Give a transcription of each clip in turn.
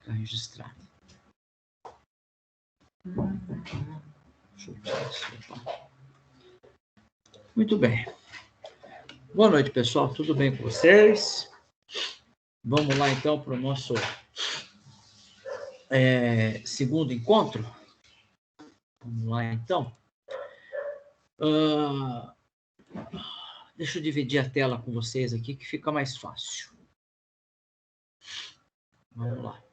Está registrado. Deixa eu tirar isso. Muito bem. Boa noite, pessoal. Tudo bem com vocês? Vamos lá, então, para o nosso segundo encontro. Vamos lá, então. Deixa eu dividir a tela com vocês aqui, que fica mais fácil. Vamos lá.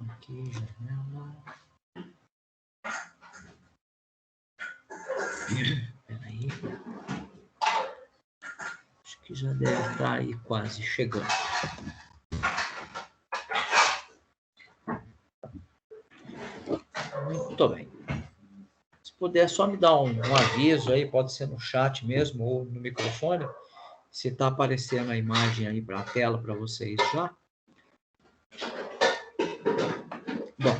Aqui, janela. Peraí. Acho que já deve estar aí quase chegando. Muito bem. Se puder, só me dar um aviso aí, pode ser no chat mesmo ou no microfone, se está aparecendo a imagem aí para a tela para vocês já. Bom.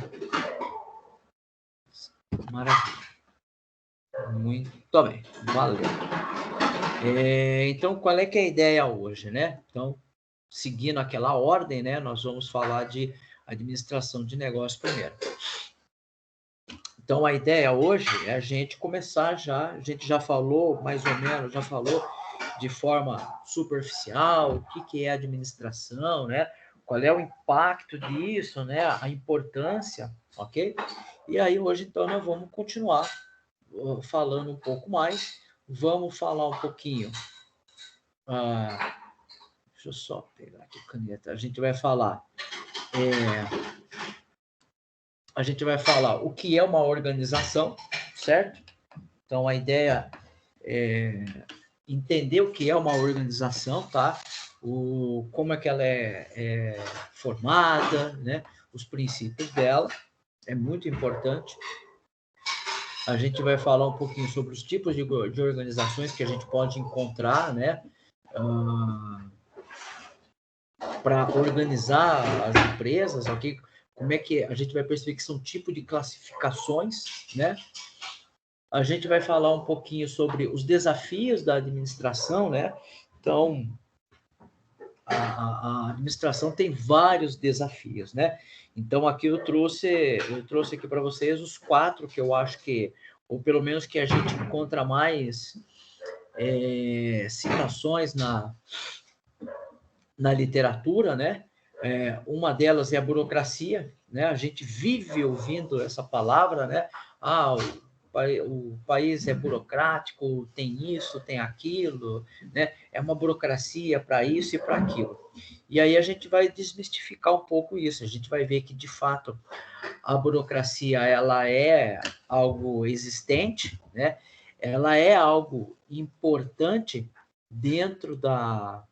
Maravilha. Muito bem. Valeu. Então, qual é que é a ideia hoje, né? Então, seguindo aquela ordem, né? Nós vamos falar de administração de negócio primeiro. Então, a ideia hoje é a gente começar já, a gente já falou, mais ou menos, já falou de forma superficial, o que é administração, né? Qual é o impacto disso, né? A importância, ok? E aí, hoje, então, nós vamos continuar falando um pouco mais, vamos falar um pouquinho. Deixa eu só pegar aqui a caneta. A gente vai falar o que é uma organização, certo? Então, a ideia é entender o que é uma organização, tá? Como é que ela é formada, né? Os princípios dela, é muito importante. A gente vai falar um pouquinho sobre os tipos de organizações que a gente pode encontrar, né? Para organizar as empresas, ok? Como é que a gente vai perceber que são tipo de classificações, né? A gente vai falar um pouquinho sobre os desafios da administração, né? Então, a administração tem vários desafios, né? Então, aqui eu trouxe aqui para vocês os 4 que eu acho que, ou pelo menos que a gente encontra mais citações na literatura, né? Uma delas é a burocracia, né? A gente vive ouvindo essa palavra, né? O país é burocrático, tem isso, tem aquilo, né? É uma burocracia para isso e para aquilo. E aí a gente vai desmistificar um pouco isso. A gente vai ver que, de fato, a burocracia ela é algo existente, né? Ela é algo importante dentro da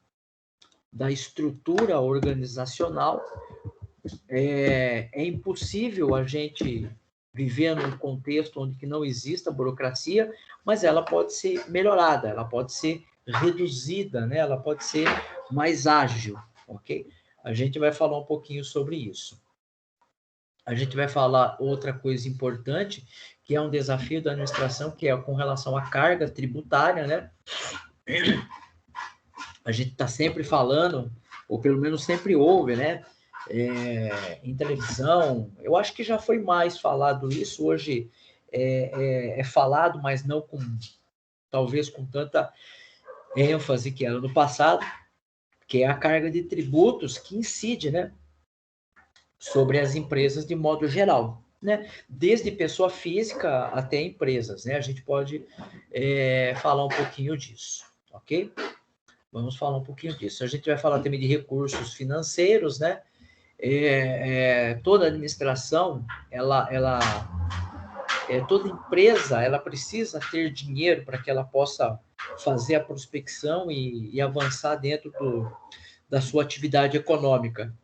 estrutura organizacional. É impossível a gente viver num contexto onde que não exista burocracia, mas ela pode ser melhorada, ela pode ser reduzida, né? Ela pode ser mais ágil, ok? A gente vai falar um pouquinho sobre isso. A gente vai falar outra coisa importante, que é um desafio da administração, que é com relação à carga tributária, né? A gente está sempre falando, ou pelo menos sempre ouve, né? Em televisão, eu acho que já foi mais falado isso, hoje é falado, mas não talvez com tanta ênfase que era no passado, que é a carga de tributos que incide, né, sobre as empresas de modo geral, né? Desde pessoa física até empresas, né? A gente pode falar um pouquinho disso, ok? Vamos falar um pouquinho disso. A gente vai falar também de recursos financeiros, né? Toda administração, toda empresa, ela precisa ter dinheiro para que ela possa fazer a prospecção e avançar dentro da sua atividade econômica,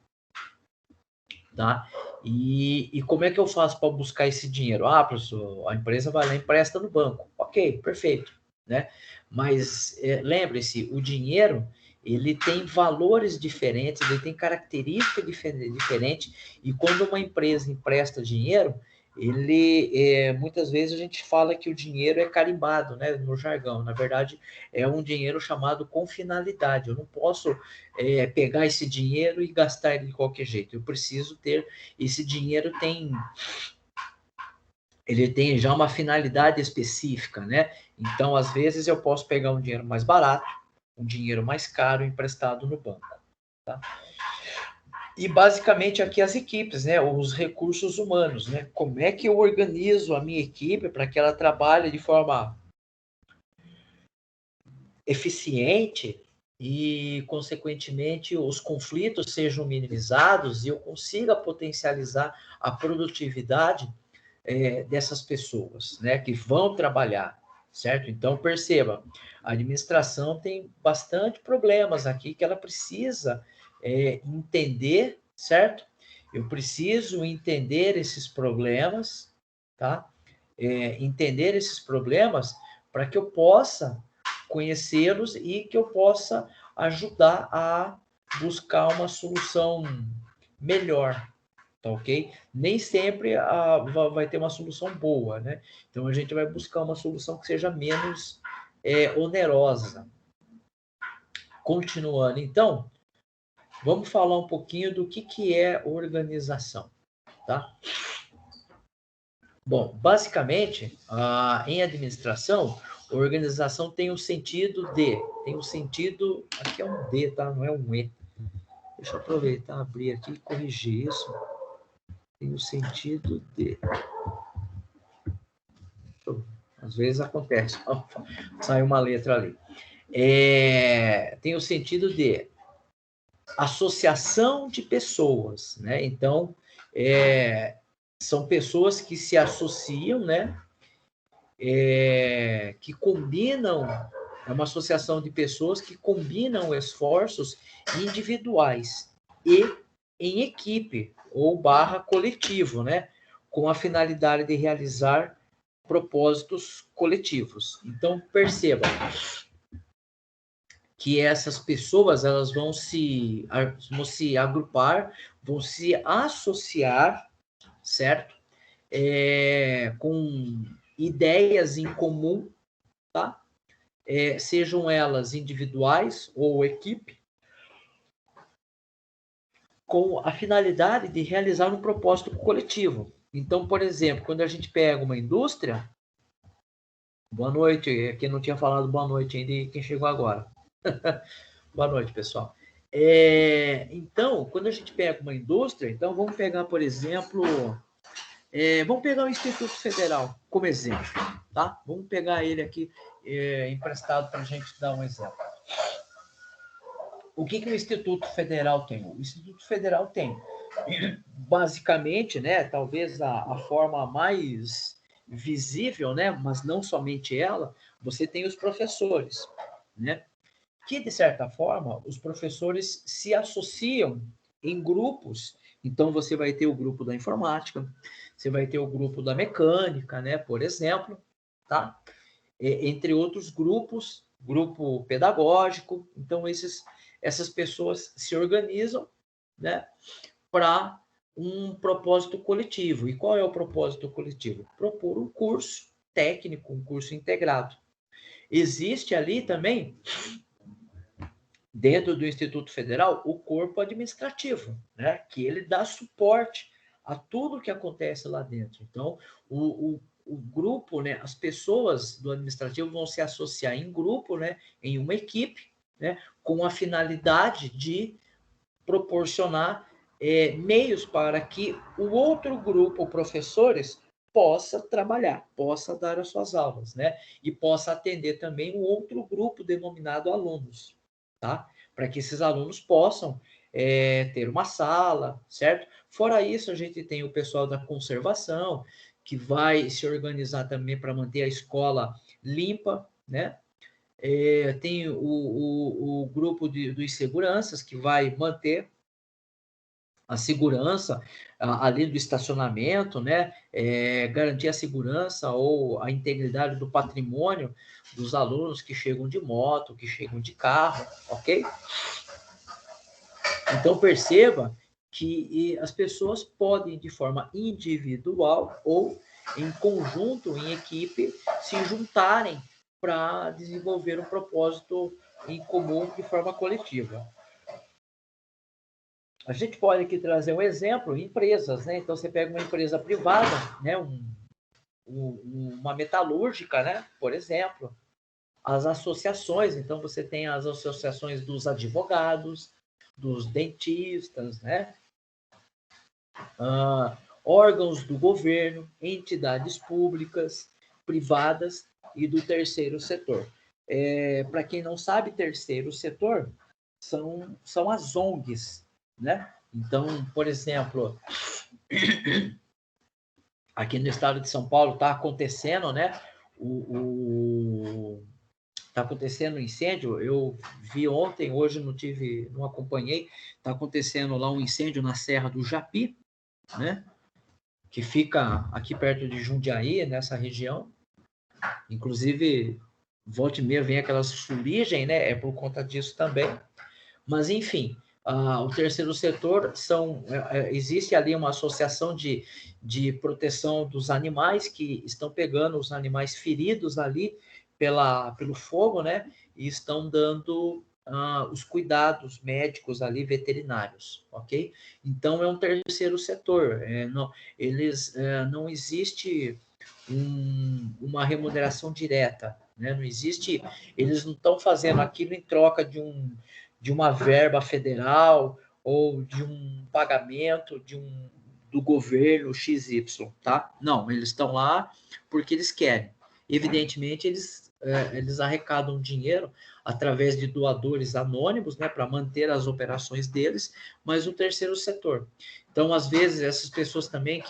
tá? E como é que eu faço para buscar esse dinheiro? Professor, a empresa vai lá e empresta no banco. Ok, perfeito, né? Mas lembre-se, o dinheiro ele tem valores diferentes, ele tem características diferentes, e quando uma empresa empresta dinheiro, muitas vezes a gente fala que o dinheiro é carimbado, né, no jargão. Na verdade, é um dinheiro chamado com finalidade. Eu não posso pegar esse dinheiro e gastar ele de qualquer jeito. Eu preciso ter, esse dinheiro ele tem já uma finalidade específica, né? Então, às vezes, eu posso pegar um dinheiro mais barato, um dinheiro mais caro emprestado no banco, tá? E basicamente aqui as equipes, né? Os recursos humanos, né? Como é que eu organizo a minha equipe para que ela trabalhe de forma eficiente e, consequentemente, os conflitos sejam minimizados e eu consiga potencializar a produtividade dessas pessoas, né? Que vão trabalhar, certo? Então, perceba, a administração tem bastante problemas aqui que ela precisa entender, certo? Eu preciso entender esses problemas, tá? Entender esses problemas para que eu possa conhecê-los e que eu possa ajudar a buscar uma solução melhor, tá ok? Nem sempre vai ter uma solução boa, né? Então a gente vai buscar uma solução que seja menos onerosa. Continuando, então, vamos falar um pouquinho do que é organização, tá? Bom, basicamente, em administração, organização tem o sentido, aqui é um D, tá? Não é um E. Deixa eu aproveitar, abrir aqui e corrigir isso. Tem o sentido de... Às vezes acontece, sai uma letra ali. Tem o sentido de associação de pessoas, né? Então, são pessoas que se associam, né? Que combinam, é uma associação de pessoas que combinam esforços individuais e em equipe ou barra coletivo, né? Com a finalidade de realizar propósitos coletivos. Então, perceba que essas pessoas elas vão se agrupar, vão se associar, certo? Com ideias em comum, tá? Sejam elas individuais ou equipe, com a finalidade de realizar um propósito coletivo. Então, por exemplo, quando a gente pega uma indústria, boa noite, quem não tinha falado boa noite ainda, quem chegou agora. Boa noite, pessoal. Então, quando a gente pega uma indústria, então vamos pegar, por exemplo, vamos pegar o Instituto Federal como exemplo, tá? Vamos pegar ele aqui emprestado para a gente dar um exemplo. O que o Instituto Federal tem? O Instituto Federal tem, basicamente, né, talvez a forma mais visível, né, mas não somente ela, você tem os professores, né? Que, de certa forma, os professores se associam em grupos. Então, você vai ter o grupo da informática, você vai ter o grupo da mecânica, né, por exemplo, tá? Entre outros grupos, grupo pedagógico. Então, essas pessoas se organizam, né, para um propósito coletivo. E qual é o propósito coletivo? Propor um curso técnico, um curso integrado. Existe ali também, dentro do Instituto Federal, o corpo administrativo, né, que ele dá suporte a tudo que acontece lá dentro. Então, o grupo, né, as pessoas do administrativo vão se associar em grupo, né, em uma equipe, né, com a finalidade de proporcionar meios para que o outro grupo, professores, possa trabalhar, possa dar as suas aulas, né? E possa atender também um outro grupo denominado alunos, tá? Para que esses alunos possam ter uma sala, certo? Fora isso, a gente tem o pessoal da conservação, que vai se organizar também para manter a escola limpa, né? Tem o grupo dos seguranças, que vai manter a segurança ali do estacionamento, né? Garantir a segurança ou a integridade do patrimônio dos alunos que chegam de moto, que chegam de carro, ok? Então perceba que as pessoas podem, de forma individual ou em conjunto, em equipe, se juntarem para desenvolver um propósito em comum de forma coletiva. A gente pode aqui trazer um exemplo, empresas, né? Então, você pega uma empresa privada, né? Uma metalúrgica, né? Por exemplo, as associações, então você tem as associações dos advogados, dos dentistas, né? Órgãos do governo, entidades públicas, privadas e do terceiro setor. Para quem não sabe, terceiro setor são as ONGs, né? Então, por exemplo, aqui no estado de São Paulo está acontecendo, né? Está acontecendo um incêndio. Eu vi ontem, hoje não acompanhei. Está acontecendo lá um incêndio na Serra do Japi, né? Que fica aqui perto de Jundiaí, nessa região. Inclusive, volta e meia vem aquelas fuligem, né? É por conta disso também. Mas, enfim, o terceiro setor existe ali uma associação de proteção dos animais que estão pegando os animais feridos ali pelo fogo, né? E estão dando os cuidados médicos ali, veterinários, ok? Então, é um terceiro setor. Não existe uma remuneração direta, né? Não existe, eles não estão fazendo aquilo em troca de uma verba federal ou de um pagamento do governo XY, tá? Não, eles estão lá porque eles querem. Evidentemente, eles arrecadam dinheiro através de doadores anônimos, né, para manter as operações deles, mas o terceiro setor. Então, às vezes, essas pessoas também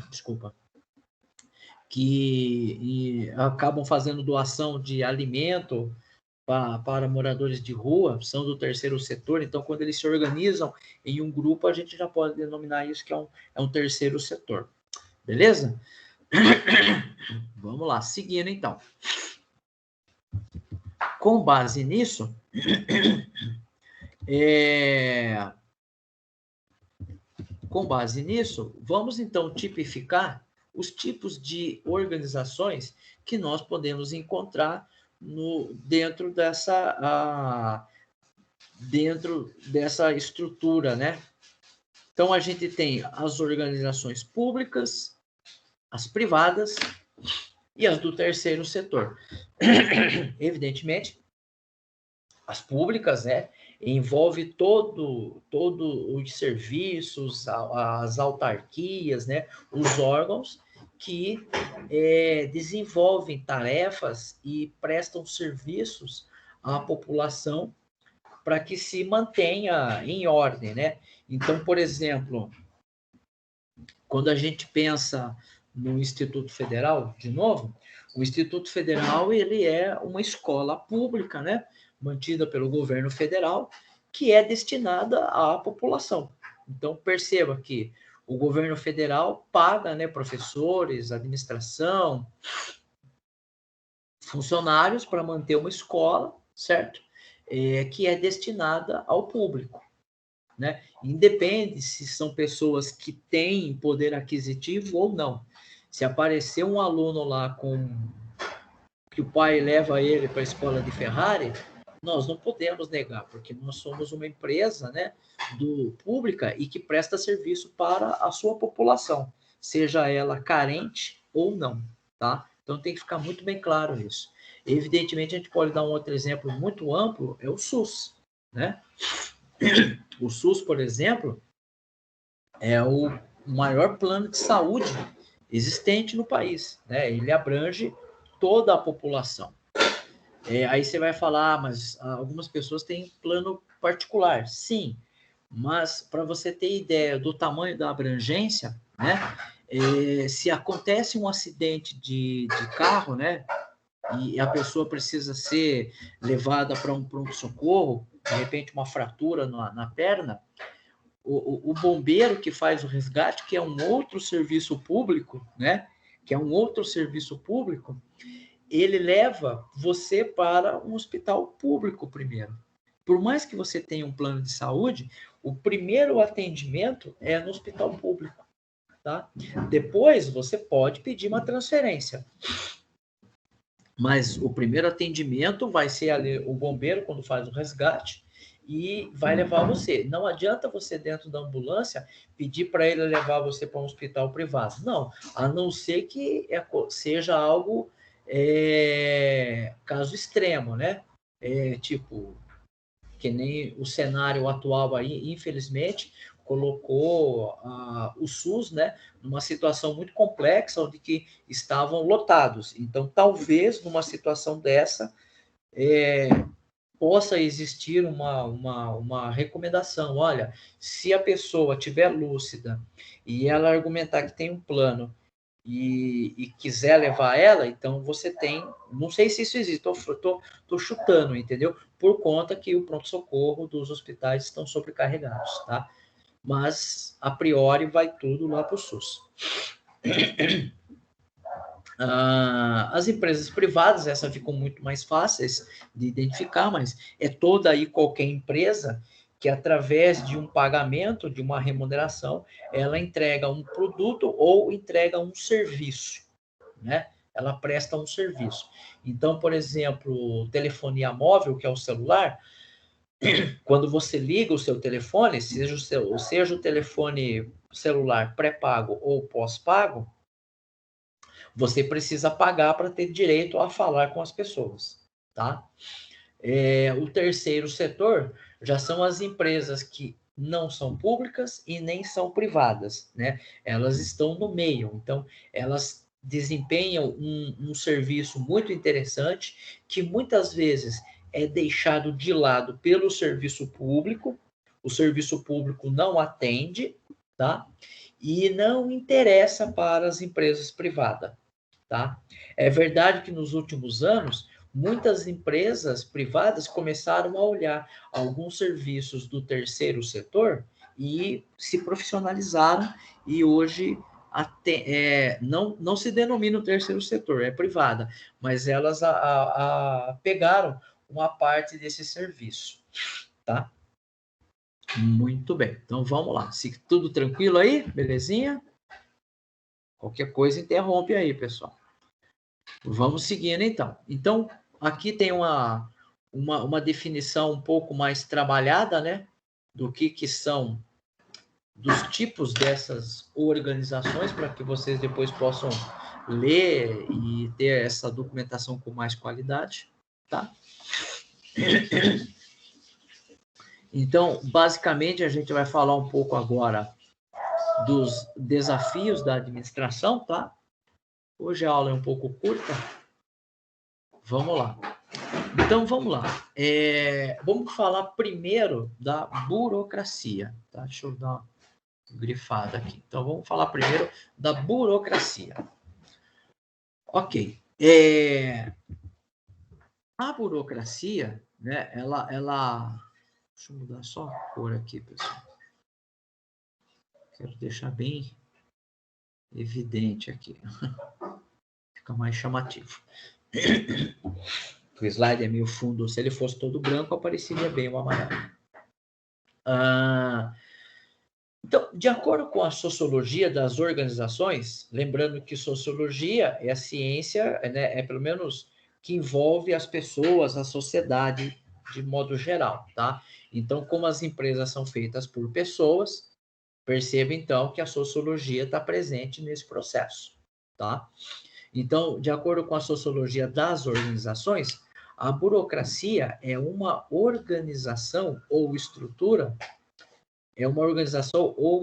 desculpa, que acabam fazendo doação de alimento para moradores de rua, são do terceiro setor. Então, quando eles se organizam em um grupo, a gente já pode denominar isso que é um terceiro setor. Beleza? Vamos lá, seguindo então. Com base nisso, vamos então tipificar os tipos de organizações que nós podemos encontrar dentro dessa estrutura, né? Então, a gente tem as organizações públicas, as privadas e as do terceiro setor. Evidentemente, as públicas, né, envolve todos os serviços, as autarquias, né, os órgãos que desenvolvem tarefas e prestam serviços à população para que se mantenha em ordem, né? Então, por exemplo, quando a gente pensa no Instituto Federal, de novo, o Instituto Federal ele é uma escola pública, né, mantida pelo governo federal, que é destinada à população. Então, perceba que o governo federal paga, né, professores, administração, funcionários para manter uma escola, certo? Que é destinada ao público, né? Independe se são pessoas que têm poder aquisitivo ou não. Se aparecer um aluno lá que o pai leva ele para a escola de Ferrari, nós não podemos negar, porque nós somos uma empresa, né, pública e que presta serviço para a sua população, seja ela carente ou não, tá? Então tem que ficar muito bem claro isso. Evidentemente, a gente pode dar um outro exemplo muito amplo, é o SUS, né? O SUS, por exemplo, é o maior plano de saúde existente no país, né? Ele abrange toda a população. Aí você vai falar, mas algumas pessoas têm plano particular. Sim, mas para você ter ideia do tamanho da abrangência, né? Se acontece um acidente de carro, né? E a pessoa precisa ser levada para um pronto-socorro, de repente uma fratura na perna, o bombeiro que faz o resgate, que é um outro serviço público, né? Que é um outro serviço público, ele leva você para um hospital público primeiro. Por mais que você tenha um plano de saúde, o primeiro atendimento é no hospital público, tá? Depois você pode pedir uma transferência. Mas o primeiro atendimento vai ser ali o bombeiro quando faz o resgate e vai levar você. Não adianta você dentro da ambulância pedir para ele levar você para um hospital privado. Não, a não ser que seja algo caso extremo, né? Tipo, que nem o cenário atual aí, infelizmente, colocou o SUS, né, numa situação muito complexa, onde que estavam lotados. Então, talvez, numa situação dessa, possa existir uma recomendação. Olha, se a pessoa tiver lúcida e ela argumentar que tem um plano e quiser levar ela, então você tem, não sei se isso existe, tô chutando, entendeu? Por conta que o pronto-socorro dos hospitais estão sobrecarregados, tá? Mas, a priori, vai tudo lá para o SUS. As empresas privadas, essas ficam muito mais fáceis de identificar, mas é toda aí qualquer empresa que, através de um pagamento, de uma remuneração, ela entrega um produto ou entrega um serviço, né? Ela presta um serviço. Então, por exemplo, telefonia móvel, que é o celular, quando você liga o seu telefone, seja o telefone celular pré-pago ou pós-pago, você precisa pagar para ter direito a falar com as pessoas, tá? O terceiro setor já são as empresas que não são públicas e nem são privadas, né? Elas estão no meio, então elas desempenham um serviço muito interessante que muitas vezes é deixado de lado pelo serviço público, o serviço público não atende, tá? E não interessa para as empresas privadas, tá? É verdade que nos últimos anos muitas empresas privadas começaram a olhar alguns serviços do terceiro setor e se profissionalizaram, e hoje não se denomina o terceiro setor, é privada, mas elas pegaram uma parte desse serviço, tá? Muito bem, então vamos lá. Se tudo tranquilo aí, belezinha? Qualquer coisa interrompe aí, pessoal. Vamos seguindo, então. Então, aqui tem uma definição um pouco mais trabalhada, né? Do que são, dos tipos dessas organizações, para que vocês depois possam ler e ter essa documentação com mais qualidade, tá? Então, basicamente, a gente vai falar um pouco agora dos desafios da administração, tá? Hoje a aula é um pouco curta. Vamos lá. Então, vamos lá. Vamos falar primeiro da burocracia. Tá? Deixa eu dar uma grifada aqui. Então, vamos falar primeiro da burocracia. Ok. A burocracia, né, ela... Deixa eu mudar só a cor aqui, pessoal. Quero deixar bem evidente aqui. Fica mais chamativo. O slide é meio fundo. Se ele fosse todo branco, apareceria bem o amarelo. Então, de acordo com a sociologia das organizações, lembrando que sociologia é a ciência, né, pelo menos que envolve as pessoas, a sociedade de modo geral, tá? Então, como as empresas são feitas por pessoas, perceba então que a sociologia está presente nesse processo, tá? Então, de acordo com a sociologia das organizações, a burocracia é uma organização ou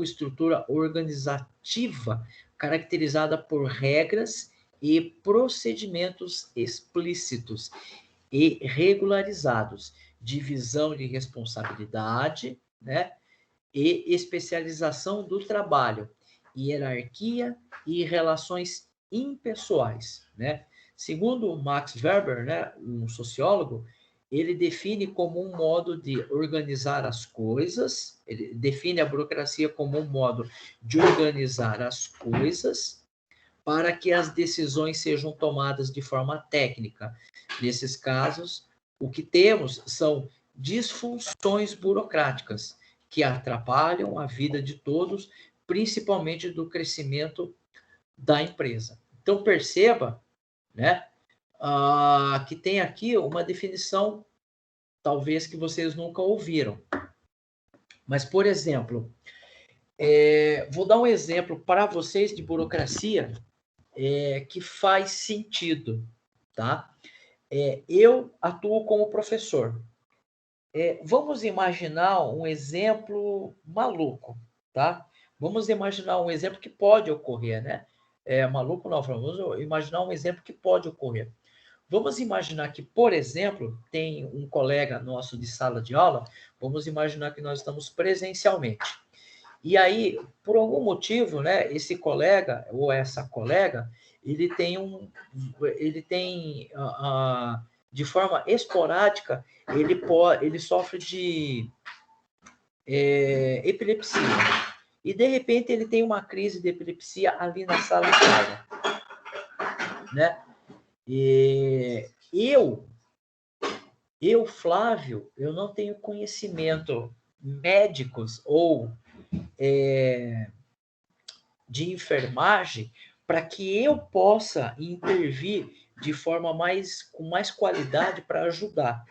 estrutura organizativa caracterizada por regras e procedimentos explícitos e regularizados, divisão de responsabilidade, né, e especialização do trabalho, hierarquia e relações impessoais, né? Segundo Max Weber, né, um sociólogo, ele define como um modo de organizar as coisas, ele define a burocracia como um modo de organizar as coisas para que as decisões sejam tomadas de forma técnica. Nesses casos, o que temos são disfunções burocráticas que atrapalham a vida de todos, principalmente do crescimento da empresa. Então, perceba, né, que tem aqui uma definição, talvez que vocês nunca ouviram. Mas, por exemplo, vou dar um exemplo para vocês de burocracia que faz sentido, tá? Eu atuo como professor. Vamos imaginar um exemplo maluco, tá? Vamos imaginar um exemplo que pode ocorrer, né? Maluco não, vamos imaginar um exemplo que pode ocorrer. Vamos imaginar que, por exemplo, tem um colega nosso de sala de aula, vamos imaginar que nós estamos presencialmente. E aí, por algum motivo, né, esse colega ou essa colega, ele tem de forma esporádica, ele sofre de epilepsia. E, de repente, ele tem uma crise de epilepsia ali na sala de aula, né? E eu, Flávio, eu não tenho conhecimento médicos ou de enfermagem para que eu possa intervir de forma com mais qualidade para ajudar,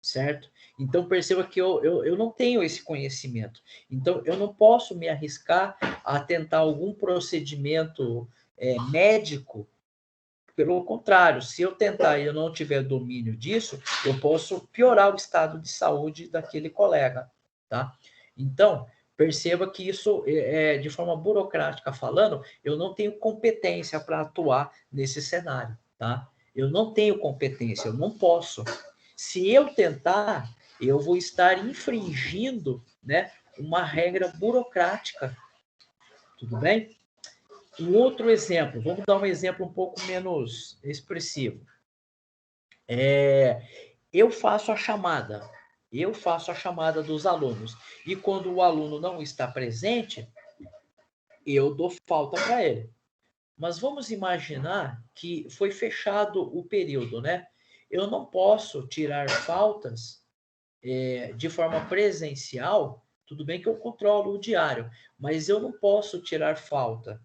certo? Então, perceba que eu não tenho esse conhecimento. Então, eu não posso me arriscar a tentar algum procedimento médico. Pelo contrário, se eu tentar e eu não tiver domínio disso, eu posso piorar o estado de saúde daquele colega, tá? Então, perceba que isso, de forma burocrática falando, eu não tenho competência para atuar nesse cenário, tá? Eu não tenho competência, eu não posso. Se eu tentar, eu vou estar infringindo, né, uma regra burocrática, tudo bem? Um outro exemplo, vamos dar um exemplo um pouco menos expressivo. Eu faço a chamada dos alunos, e quando o aluno não está presente, eu dou falta para ele. Mas vamos imaginar que foi fechado o período, né? Eu não posso tirar faltas de forma presencial, tudo bem que eu controlo o diário, mas eu não posso tirar falta.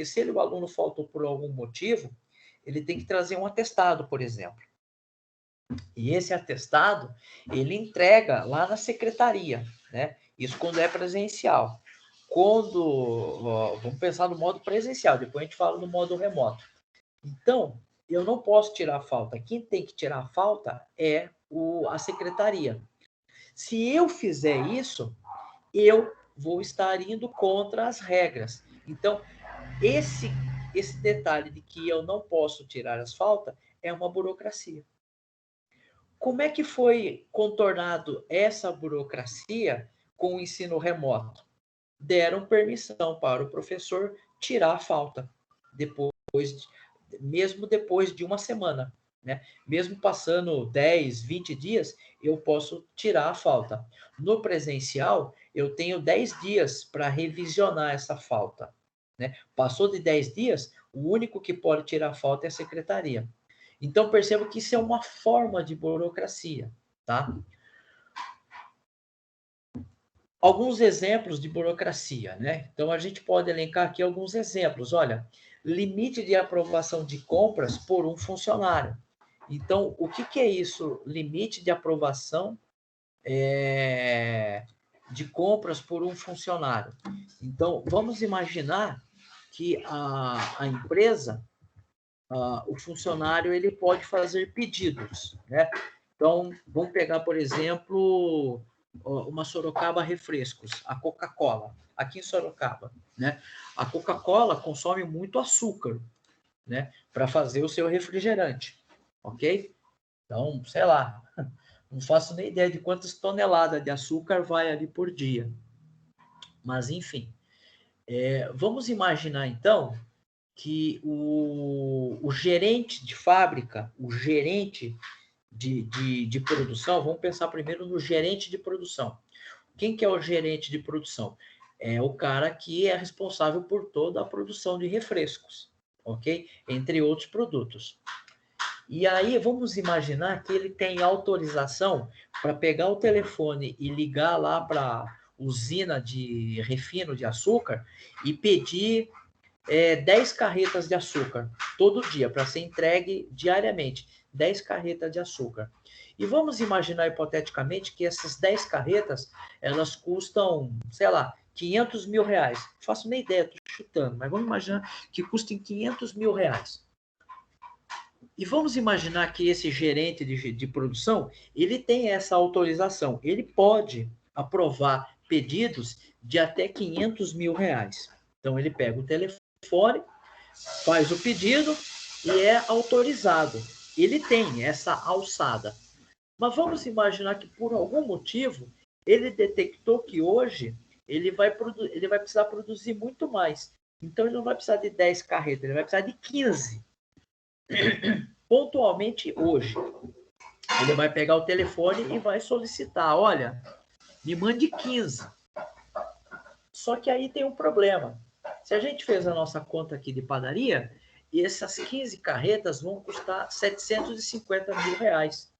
Se o aluno faltou por algum motivo, ele tem que trazer um atestado, por exemplo. E esse atestado, ele entrega lá na secretaria, né? Isso quando é presencial. Vamos pensar no modo presencial, depois a gente fala no modo remoto. Então, eu não posso tirar falta. Quem tem que tirar falta é a secretaria. Se eu fizer isso, eu vou estar indo contra as regras. Então, esse detalhe de que eu não posso tirar as faltas é uma burocracia. Como é que foi contornado essa burocracia com o ensino remoto? Deram permissão para o professor tirar a falta, mesmo depois de uma semana. Né? Mesmo passando 10, 20 dias, eu posso tirar a falta. No presencial, eu tenho 10 dias para revisionar essa falta. Né? Passou de 10 dias, o único que pode tirar a falta é a secretaria. Então, perceba que isso é uma forma de burocracia, tá? Alguns exemplos de burocracia, né? Então, a gente pode elencar aqui alguns exemplos. Olha, limite de aprovação de compras por um funcionário. Então, o que é isso? Limite de aprovação de compras por um funcionário. Então, vamos imaginar que a empresa, o funcionário, ele pode fazer pedidos, né? Então, vamos pegar, por exemplo, uma Sorocaba Refrescos, a Coca-Cola, aqui em Sorocaba, né? A Coca-Cola consome muito açúcar, né? Para fazer o seu refrigerante, ok? Então, sei lá, não faço nem ideia de quantas toneladas de açúcar vai ali por dia. Mas, enfim, vamos imaginar, então, que o gerente de fábrica, o gerente de produção, vamos pensar primeiro no gerente de produção. Quem que é o gerente de produção? É o cara que é responsável por toda a produção de refrescos, ok? Entre outros produtos. E aí, vamos imaginar que ele tem autorização para pegar o telefone e ligar lá para a usina de refino de açúcar e pedir 10 carretas de açúcar todo dia, para ser entregue diariamente. 10 carretas de açúcar. E vamos imaginar hipoteticamente que essas 10 carretas, elas custam, sei lá, 500 mil reais. Não faço nem ideia, estou chutando, mas vamos imaginar que custem 500 mil reais. E vamos imaginar que esse gerente de produção, ele tem essa autorização. Ele pode aprovar pedidos de até 500 mil reais. Então, ele pega o telefone, faz o pedido e é autorizado. Ele tem essa alçada. Mas vamos imaginar que, por algum motivo, ele detectou que hoje ele vai precisar produzir muito mais. Então, ele não vai precisar de 10 carretas, ele vai precisar de 15. Pontualmente hoje, ele vai pegar o telefone e vai solicitar, olha, me mande 15. Só que aí tem um problema. Se a gente fez a nossa conta aqui de padaria, essas 15 carretas vão custar 750 mil reais.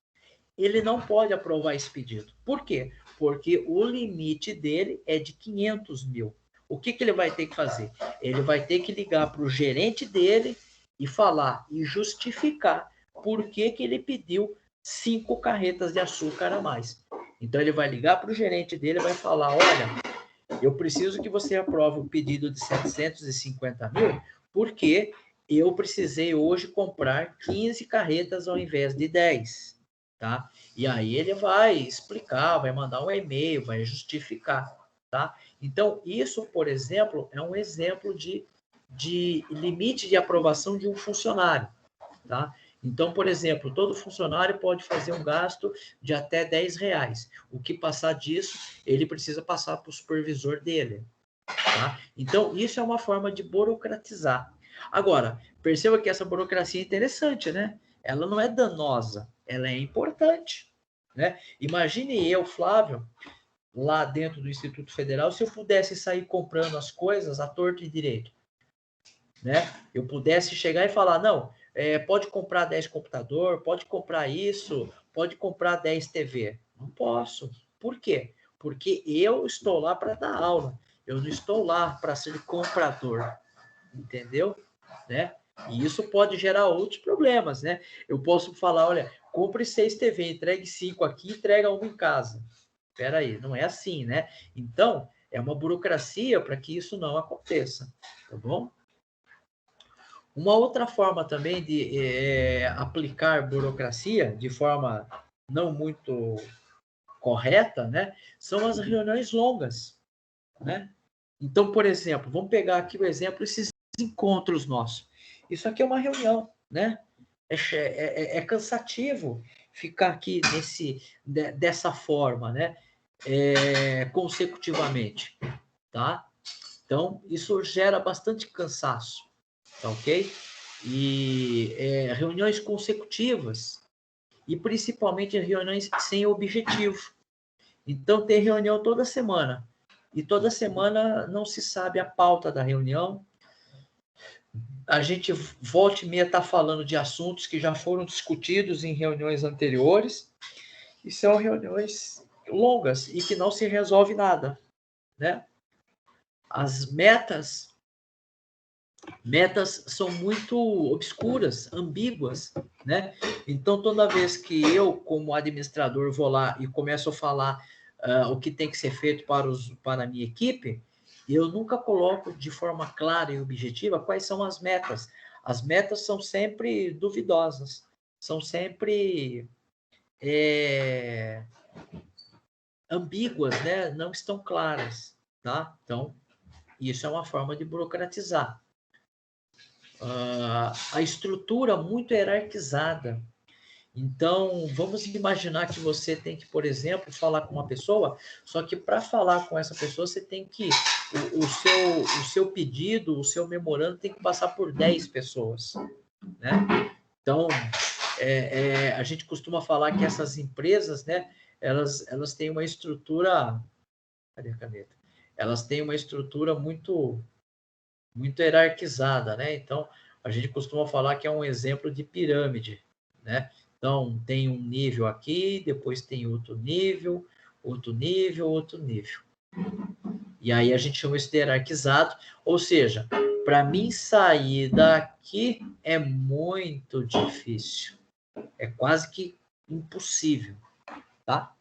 Ele não pode aprovar esse pedido. Por quê? Porque o limite dele é de 500 mil. O que ele vai ter que fazer? Ele vai ter que ligar para o gerente dele e falar e justificar por que ele pediu 5 carretas de açúcar a mais. Então ele vai ligar para o gerente dele e vai falar, olha, eu preciso que você aprove o pedido de 750 mil, porque eu precisei hoje comprar 15 carretas ao invés de 10. Tá? E aí ele vai explicar, vai mandar um e-mail, vai justificar. Tá? Então, isso, por exemplo, é um exemplo de limite de aprovação de um funcionário. Tá? Então, por exemplo, todo funcionário pode fazer um gasto de até 10 reais. O que passar disso, ele precisa passar para o supervisor dele. Tá? Então, isso é uma forma de burocratizar. Agora, perceba que essa burocracia é interessante, né? Ela não é danosa, ela é importante. Né? Imagine eu, Flávio, lá dentro do Instituto Federal, se eu pudesse sair comprando as coisas à torta e direito. Né? Eu pudesse chegar e falar, não, pode comprar 10 computador, pode comprar isso, pode comprar 10 TV. Não posso. Por quê? Porque eu estou lá para dar aula. Eu não estou lá para ser comprador. Entendeu? Né? E isso pode gerar outros problemas, né? Eu posso falar, olha, compre 6 TV, entregue 5 aqui, entrega uma em casa. Espera aí, não é assim, né? Então, é uma burocracia para que isso não aconteça, tá bom? Uma outra forma também de aplicar burocracia de forma não muito correta, né, são as reuniões longas, né? Então, por exemplo, vamos pegar aqui o exemplo, esses encontros nossos. Isso aqui é uma reunião, né? É cansativo ficar aqui dessa forma, né? Consecutivamente, tá? Então, isso gera bastante cansaço, tá ok? E reuniões consecutivas, e principalmente reuniões sem objetivo. Então, tem reunião toda semana, e toda semana não se sabe a pauta da reunião. A gente volta e meia está falando de assuntos que já foram discutidos em reuniões anteriores, e são reuniões longas e que não se resolve nada, né? As metas são muito obscuras, ambíguas, né? Então, toda vez que eu, como administrador, vou lá e começo a falar o que tem que ser feito para a minha equipe, eu nunca coloco de forma clara e objetiva quais são as metas. As metas são sempre duvidosas, são sempre ambíguas, né? Não estão claras, tá? Então, isso é uma forma de burocratizar. A estrutura muito hierarquizada. Então, vamos imaginar que você tem que, por exemplo, falar com uma pessoa, só que para falar com essa pessoa, você tem que. O seu pedido, o seu memorando tem que passar por 10 pessoas. Né? Então, a gente costuma falar que essas empresas, né, elas têm uma estrutura. Cadê a caneta? Elas têm uma estrutura muito hierarquizada, né? Então, a gente costuma falar que é um exemplo de pirâmide, né? Então, tem um nível aqui, depois tem outro nível, outro nível, outro nível. E aí a gente chama isso de hierarquizado, ou seja, para mim sair daqui é muito difícil. É quase que impossível, tá?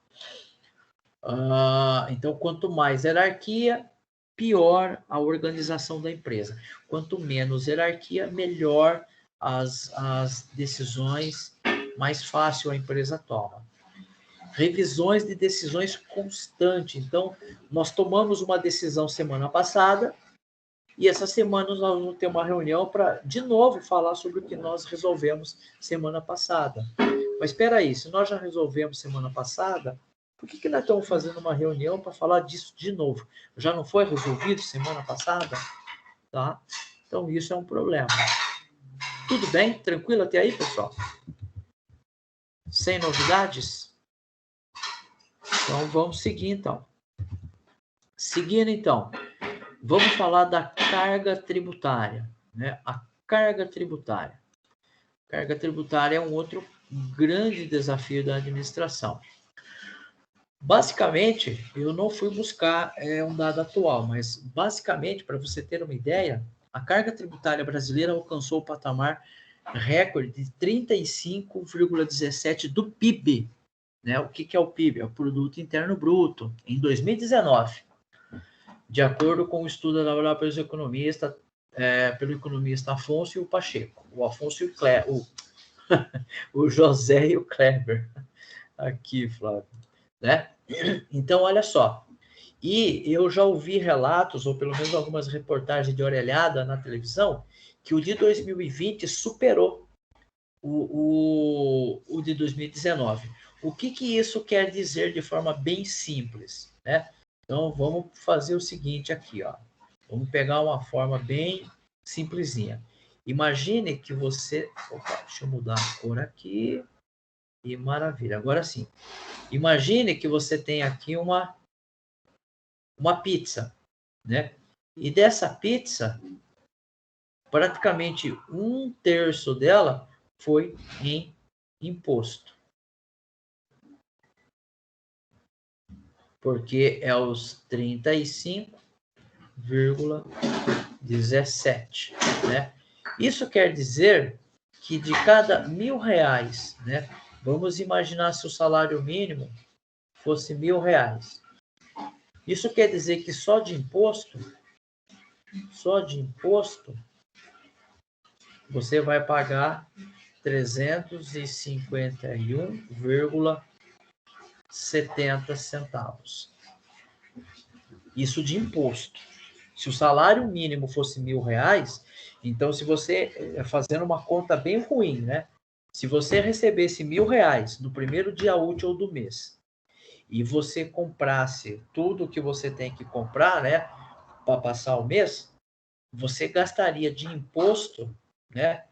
Então, quanto mais hierarquia, pior a organização da empresa. Quanto menos hierarquia, melhor as decisões, mais fácil a empresa toma. Revisões de decisões constante. Então, nós tomamos uma decisão semana passada e essa semana nós vamos ter uma reunião para, de novo, falar sobre o que nós resolvemos semana passada. Mas espera aí, se nós já resolvemos semana passada, por que nós estamos fazendo uma reunião para falar disso de novo? Já não foi resolvido semana passada? Tá? Então, isso é um problema. Tudo bem? Tranquilo até aí, pessoal? Sem novidades? Então, vamos seguir, então. Seguindo, então, vamos falar da carga tributária, né? A carga tributária. Carga tributária é um outro grande desafio da administração. Basicamente, eu não fui buscar um dado atual, mas basicamente, para você ter uma ideia, a carga tributária brasileira alcançou o patamar recorde de 35,17% do PIB. Né? O que é o PIB? É o Produto Interno Bruto, em 2019. De acordo com o estudo elaborado pelos economistas, pelo economista Afonso e o Pacheco. O Afonso e o Kleber, o José e o Kleber. Aqui, Flávio. Né? Então, olha só. E eu já ouvi relatos, ou pelo menos algumas reportagens de orelhada na televisão, que o de 2020 superou o de 2019. O que isso quer dizer de forma bem simples, né? Então, vamos fazer o seguinte aqui, ó. Vamos pegar uma forma bem simplesinha. Imagine que você... Opa, deixa eu mudar a cor aqui. E maravilha. Agora sim. Imagine que você tem aqui uma pizza, né? E dessa pizza, praticamente 1/3 dela foi em imposto. Porque é os 35,17, né? Isso quer dizer que de cada R$1.000, né? Vamos imaginar se o salário mínimo fosse R$1.000. Isso quer dizer que só de imposto, você vai pagar 351,70 centavos. Isso de imposto. Se o salário mínimo fosse R$1.000, então se você, fazendo uma conta bem ruim, né? Se você recebesse R$1.000 no primeiro dia útil do mês e você comprasse tudo que você tem que comprar, né? Para passar o mês, você gastaria de imposto, né?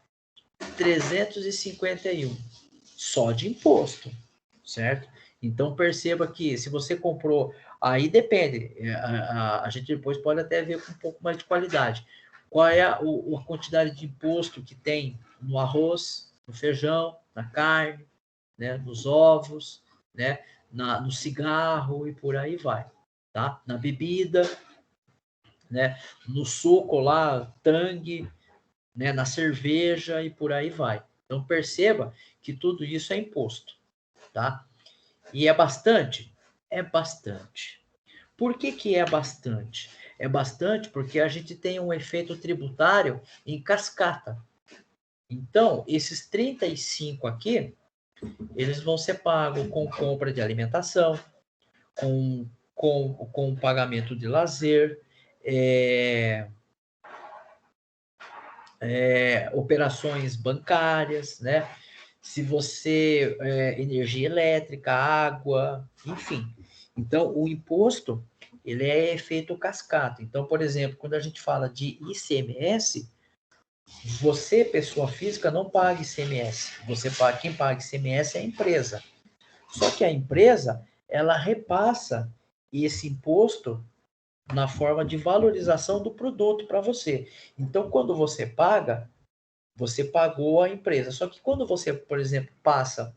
351 só de imposto, certo? Então perceba que se você comprou, aí depende, a gente depois pode até ver com um pouco mais de qualidade. Qual é a quantidade de imposto que tem no arroz, no feijão, na carne, né, nos ovos, né, no cigarro e por aí vai, tá? Na bebida, né, no suco lá, Tang, né, na cerveja e por aí vai. Então perceba que tudo isso é imposto, tá? E é bastante? É bastante. Por que é bastante? É bastante porque a gente tem um efeito tributário em cascata. Então, esses 35 aqui, eles vão ser pagos com compra de alimentação, com pagamento de lazer, operações bancárias, né? Se você energia elétrica, água, enfim. Então, o imposto ele é efeito cascata. Então, por exemplo, quando a gente fala de ICMS, você, pessoa física, não paga ICMS. Quem paga ICMS é a empresa. Só que a empresa ela repassa esse imposto na forma de valorização do produto para você. Então, quando você paga, você pagou a empresa. Só que quando você, por exemplo, passa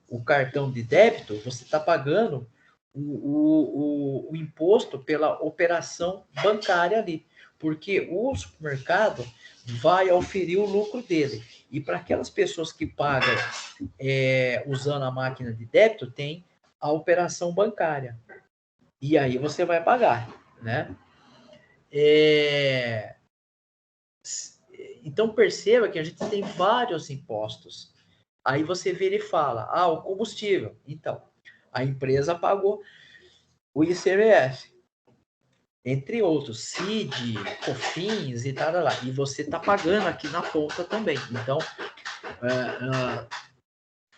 o cartão de débito, você está pagando o imposto pela operação bancária ali, porque o supermercado vai oferir o lucro dele. E para aquelas pessoas que pagam usando a máquina de débito, tem a operação bancária. E aí você vai pagar, né? Então perceba que a gente tem vários impostos. Aí você vira e fala, o combustível. Então, a empresa pagou o ICMS, entre outros, CID, COFINS e tal, lá. E você está pagando aqui na ponta também. Então,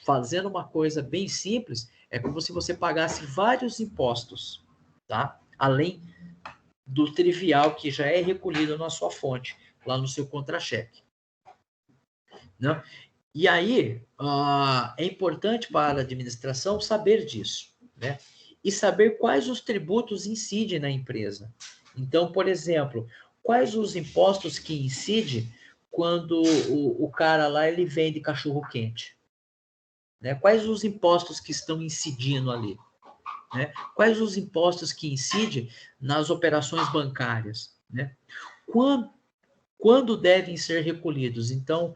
fazendo uma coisa bem simples, é como se você pagasse vários impostos, tá? Além do trivial que já é recolhido na sua fonte, lá no seu contra-cheque. Né? E aí, é importante para a administração saber disso, né? E saber quais os tributos incidem na empresa. Então, por exemplo, quais os impostos que incidem quando o cara lá ele vende cachorro-quente? Né? Quais os impostos que estão incidindo ali? Né? Quais os impostos que incidem nas operações bancárias? Né? Quando devem ser recolhidos? Então,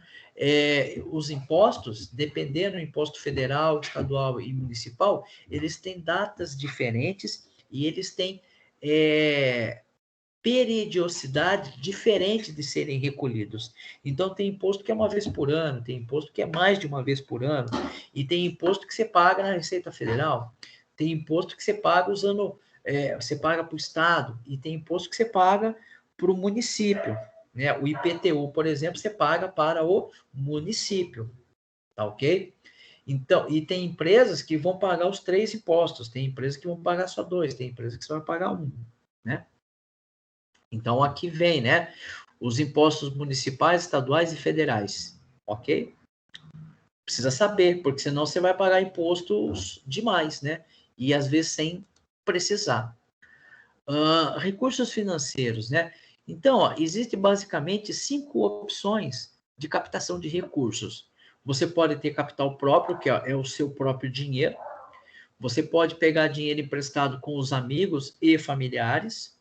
os impostos, dependendo do imposto federal, estadual e municipal, eles têm datas diferentes e eles têm periodicidade diferente de serem recolhidos. Então, tem imposto que é uma vez por ano, tem imposto que é mais de uma vez por ano, e tem imposto que você paga na Receita Federal, tem imposto que você paga usando, você paga para o Estado, e tem imposto que você paga para o município. Né? O IPTU, por exemplo, você paga para o município, tá ok? Então, e tem empresas que vão pagar os 3 impostos, tem empresas que vão pagar só 2, tem empresas que você vai pagar 1, né? Então, aqui vem, né, os impostos municipais, estaduais e federais, ok? Precisa saber, porque senão você vai pagar impostos demais, né? E às vezes sem precisar. Recursos financeiros, né? Então, existem basicamente 5 opções de captação de recursos. Você pode ter capital próprio, que é o seu próprio dinheiro. Você pode pegar dinheiro emprestado com os amigos e familiares.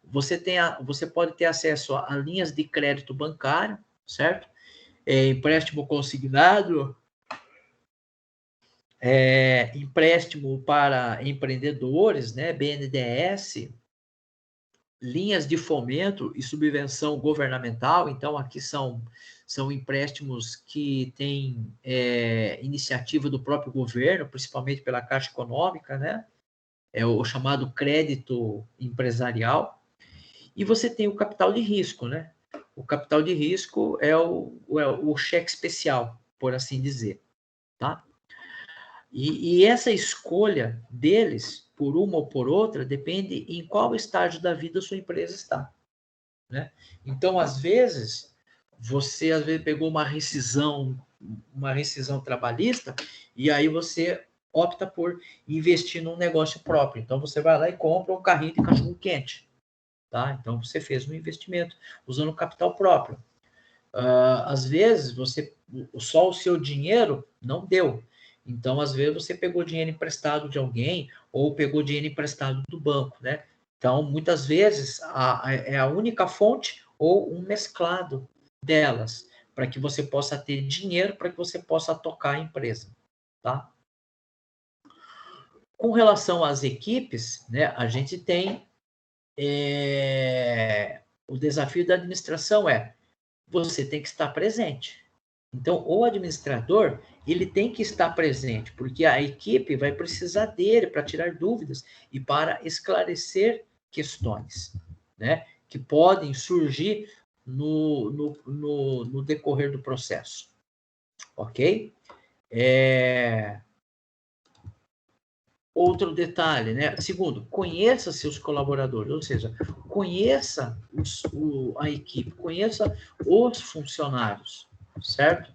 Você pode ter acesso a linhas de crédito bancário, certo? Empréstimo consignado, empréstimo para empreendedores, né? BNDES, linhas de fomento e subvenção governamental. Então, aqui são empréstimos que têm iniciativa do próprio governo, principalmente pela Caixa Econômica, né? É o chamado crédito empresarial. E você tem o capital de risco, né? O capital de risco é o cheque especial, por assim dizer, tá? E essa escolha deles, por uma ou por outra, depende em qual estágio da vida a sua empresa está, né? Então, às vezes, você pegou uma rescisão trabalhista, e aí você opta por investir num negócio próprio. Então, você vai lá e compra um carrinho de cachorro-quente, tá? Então, você fez um investimento usando capital próprio. Às vezes, só o seu dinheiro não deu. Então, às vezes, você pegou dinheiro emprestado de alguém ou pegou dinheiro emprestado do banco, né? Então, muitas vezes, é a única fonte ou um mesclado delas, para que você possa ter dinheiro, para que você possa tocar a empresa, tá? Com relação às equipes, né, a gente tem o desafio da administração você tem que estar presente. Então, o administrador, ele tem que estar presente, porque a equipe vai precisar dele para tirar dúvidas e para esclarecer questões, né, que podem surgir no decorrer do processo. Ok? Outro detalhe, né? Segundo, conheça seus colaboradores, ou seja, conheça a equipe, conheça os funcionários, certo?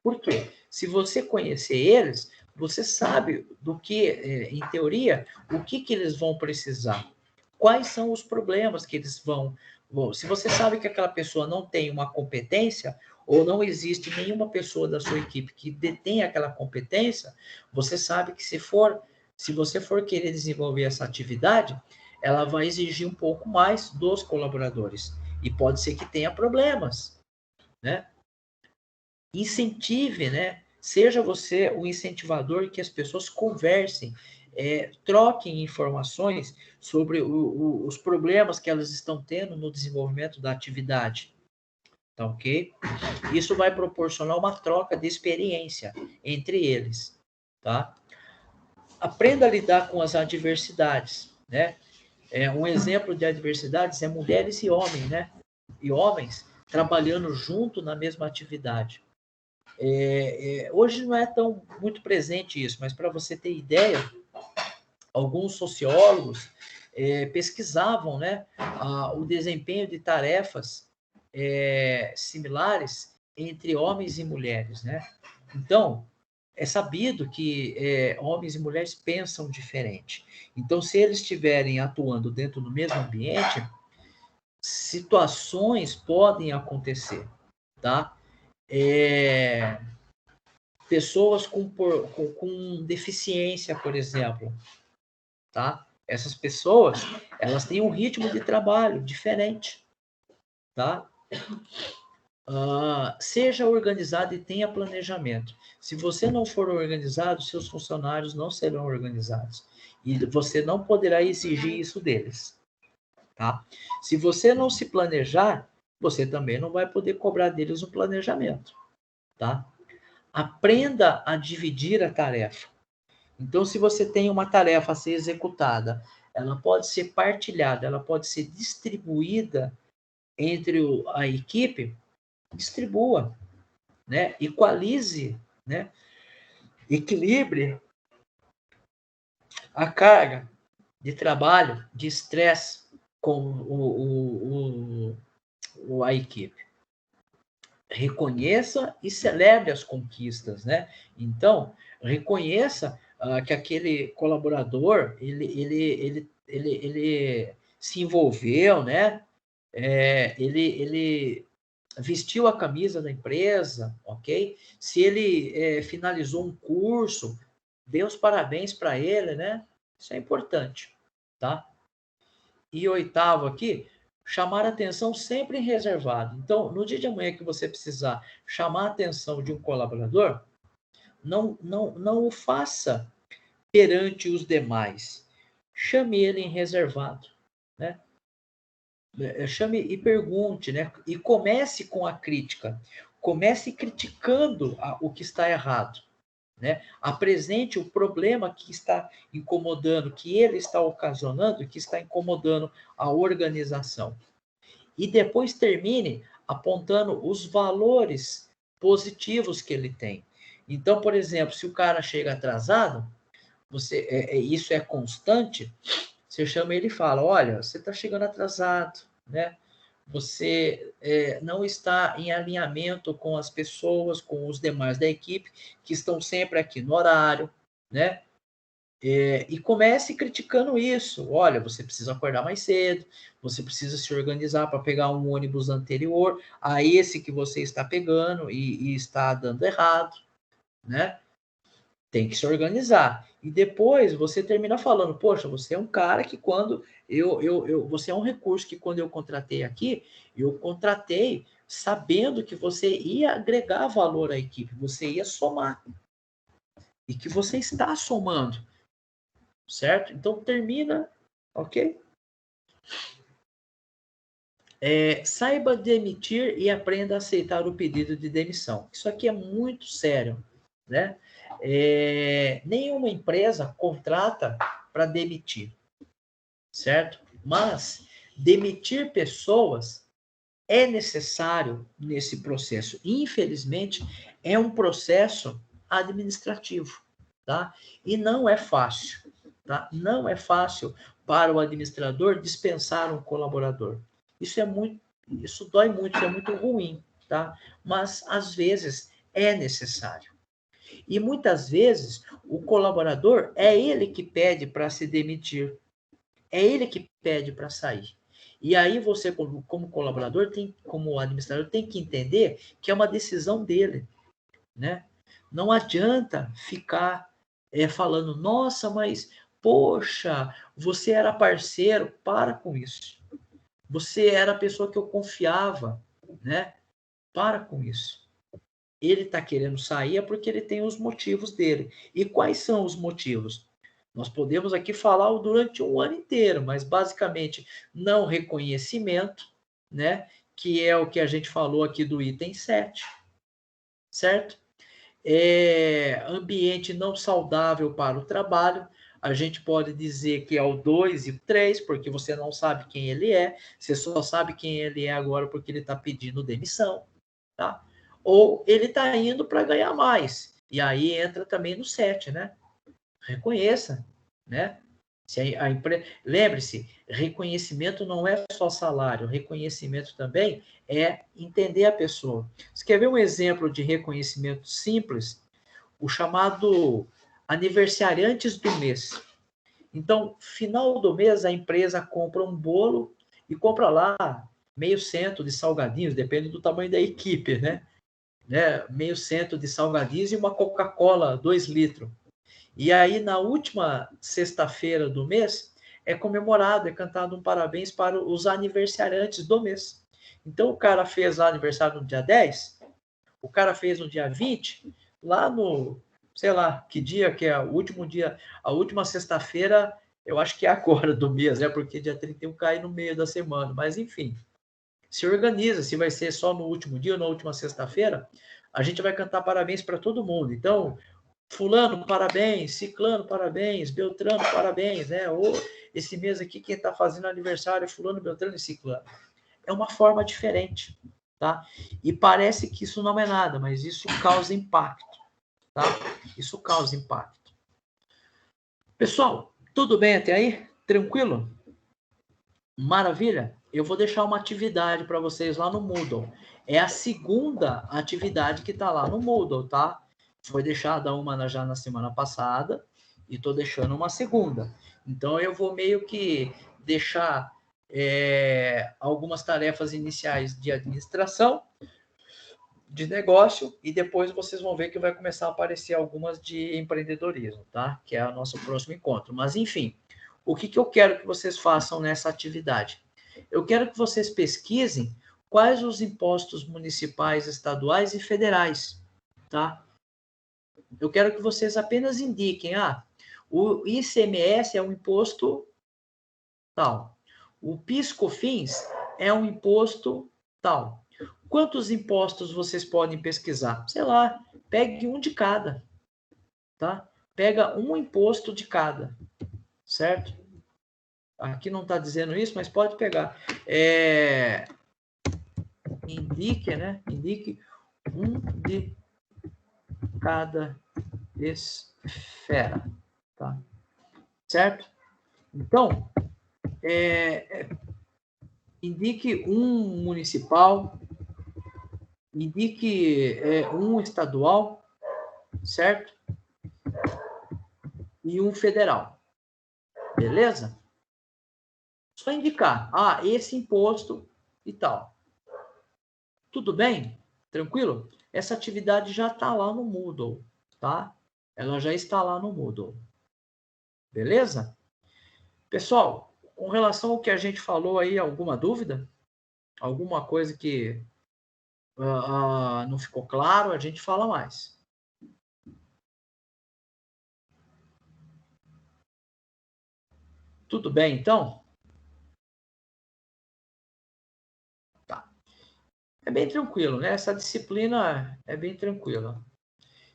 Por quê? Se você conhecer eles, você sabe do que, em teoria, o que eles vão precisar, quais são os problemas que eles vão. Se você sabe que aquela pessoa não tem uma competência ou não existe nenhuma pessoa da sua equipe que detém aquela competência, você sabe que se você for querer desenvolver essa atividade, ela vai exigir um pouco mais dos colaboradores. E pode ser que tenha problemas, né? Incentive, né? Seja você o incentivador que as pessoas conversem, troquem informações sobre os problemas que elas estão tendo no desenvolvimento da atividade. Tá ok? Isso vai proporcionar uma troca de experiência entre eles, tá? Aprenda a lidar com as adversidades, né? Um exemplo de adversidades é mulheres e homens, né? E homens trabalhando junto na mesma atividade. Hoje não é tão muito presente isso, mas para você ter ideia, alguns sociólogos pesquisavam, né, o desempenho de tarefas similares entre homens e mulheres, né? Então, é sabido que homens e mulheres pensam diferente. Então, se eles estiverem atuando dentro do mesmo ambiente, situações podem acontecer, tá? Pessoas com deficiência, por exemplo, tá? Essas pessoas, elas têm um ritmo de trabalho diferente, tá? Seja organizado e tenha planejamento. Se você não for organizado, seus funcionários não serão organizados. E você não poderá exigir isso deles, tá? Se você não se planejar, você também não vai poder cobrar deles um planejamento, tá? Aprenda a dividir a tarefa. Então, se você tem uma tarefa a ser executada, ela pode ser partilhada, ela pode ser distribuída entre a equipe, distribua, né? Equalize, né? Equilibre a carga de trabalho, de estresse com a equipe. Reconheça e celebre as conquistas, né? Então, reconheça que aquele colaborador, ele se envolveu, né? Ele vestiu a camisa da empresa, ok? Se ele finalizou um curso, dê os parabéns para ele, né? Isso é importante, tá? E oitavo aqui, chamar atenção sempre reservado. Então, no dia de amanhã que você precisar chamar a atenção de um colaborador, não o faça perante os demais. Chame ele em reservado, né? Chame e pergunte, né? E comece com a crítica. Comece criticando o que está errado, né? Apresente o problema que está incomodando, que ele está ocasionando, que está incomodando a organização. E depois termine apontando os valores positivos que ele tem. Então, por exemplo, se o cara chega atrasado, isso é constante, você chama ele e fala, olha, você está chegando atrasado, né? Você não está em alinhamento com as pessoas, com os demais da equipe, que estão sempre aqui no horário, né? E comece criticando isso. Olha, você precisa acordar mais cedo, você precisa se organizar para pegar um ônibus anterior a esse que você está pegando e está dando errado, né? Tem que se organizar. E depois você termina falando, poxa, você é um cara que quando você é um recurso que quando eu contratei aqui, eu contratei sabendo que você ia agregar valor à equipe, você ia somar. E que você está somando, certo? Então termina, ok? Saiba demitir e aprenda a aceitar o pedido de demissão. Isso aqui é muito sério, né? Nenhuma empresa contrata para demitir, certo? Mas demitir pessoas é necessário nesse processo. Infelizmente, é um processo administrativo, tá? E não é fácil, tá? Não é fácil para o administrador dispensar um colaborador. Isso dói muito, isso é muito ruim, tá? Mas às vezes é necessário. E muitas vezes o colaborador é ele que pede para se demitir, é ele que pede para sair. E aí você, como colaborador, como administrador, tem que entender que é uma decisão dele, né? Não adianta ficar falando, nossa, mas, poxa, você era parceiro. Para com isso. Você era a pessoa que eu confiava, né? Para com isso. Ele está querendo sair é porque ele tem os motivos dele. E quais são os motivos? Nós podemos aqui falar durante um ano inteiro, mas basicamente não reconhecimento, né? Que é o que a gente falou aqui do item 7, certo? Ambiente não saudável para o trabalho. A gente pode dizer que é o 2 e o 3, porque você não sabe quem ele é, você só sabe quem ele é agora porque ele está pedindo demissão, tá? Ou ele está indo para ganhar mais. E aí entra também no 7, né? Reconheça, né? Lembre-se, reconhecimento não é só salário, reconhecimento também é entender a pessoa. Você quer ver um exemplo de reconhecimento simples? O chamado aniversariantes do mês. Então, final do mês, a empresa compra um bolo e compra lá meio cento de salgadinhos, depende do tamanho da equipe, né? Meio cento de salgadinhos e uma Coca-Cola 2 litros. E aí, na última sexta-feira do mês, é comemorado, é cantado um parabéns para os aniversariantes do mês. Então, o cara fez aniversário no dia 10, o cara fez no dia 20, lá no, sei lá, que dia que é o último dia, a última sexta-feira, eu acho que é agora do mês, né? Porque dia 31 cai no meio da semana, mas enfim. Se organiza, se vai ser só no último dia ou na última sexta-feira, a gente vai cantar parabéns para todo mundo. Então, fulano, parabéns, ciclano, parabéns, beltrano, parabéns, né? Ou esse mês aqui, quem está fazendo aniversário é fulano, beltrano e ciclano. É uma forma diferente, tá? E parece que isso não é nada, mas isso causa impacto, tá? Isso causa impacto. Pessoal, tudo bem até aí? Tranquilo? Maravilha? Eu vou deixar uma atividade para vocês lá no Moodle. É a segunda atividade que está lá no Moodle, tá? Foi deixada uma já na semana passada e estou deixando uma segunda. Então, eu vou meio que deixar algumas tarefas iniciais de administração, de negócio, e depois vocês vão ver que vai começar a aparecer algumas de empreendedorismo, tá? Que é o nosso próximo encontro. Mas, enfim, o que eu quero que vocês façam nessa atividade? Eu quero que vocês pesquisem quais os impostos municipais, estaduais e federais, tá? Eu quero que vocês apenas indiquem, o ICMS é um imposto tal, o PIS/COFINS é um imposto tal. Quantos impostos vocês podem pesquisar? Sei lá, pegue um de cada, tá? Pega um imposto de cada, certo? Aqui não está dizendo isso, mas pode pegar. Indique, né? Indique um de cada esfera, tá? Certo? Então, indique um municipal, indique um estadual, certo? E um federal. Beleza? Só indicar, esse imposto e tal. Tudo bem? Tranquilo? Essa atividade já está lá no Moodle, tá? Ela já está lá no Moodle. Beleza? Pessoal, com relação ao que a gente falou aí, alguma dúvida? Alguma coisa que não ficou claro? A gente fala mais. Tudo bem, então? Tá. É bem tranquilo, né? Essa disciplina é bem tranquila.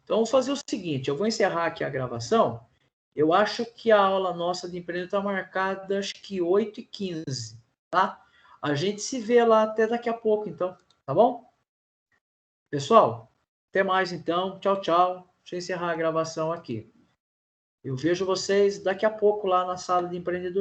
Então, vamos fazer o seguinte, eu vou encerrar aqui a gravação. Eu acho que a aula nossa de empreendedorismo está marcada, acho que 8h15, tá? A gente se vê lá até daqui a pouco, então, tá bom? Pessoal, até mais então. Tchau, tchau. Deixa eu encerrar a gravação aqui. Eu vejo vocês daqui a pouco lá na sala de empreendedorismo.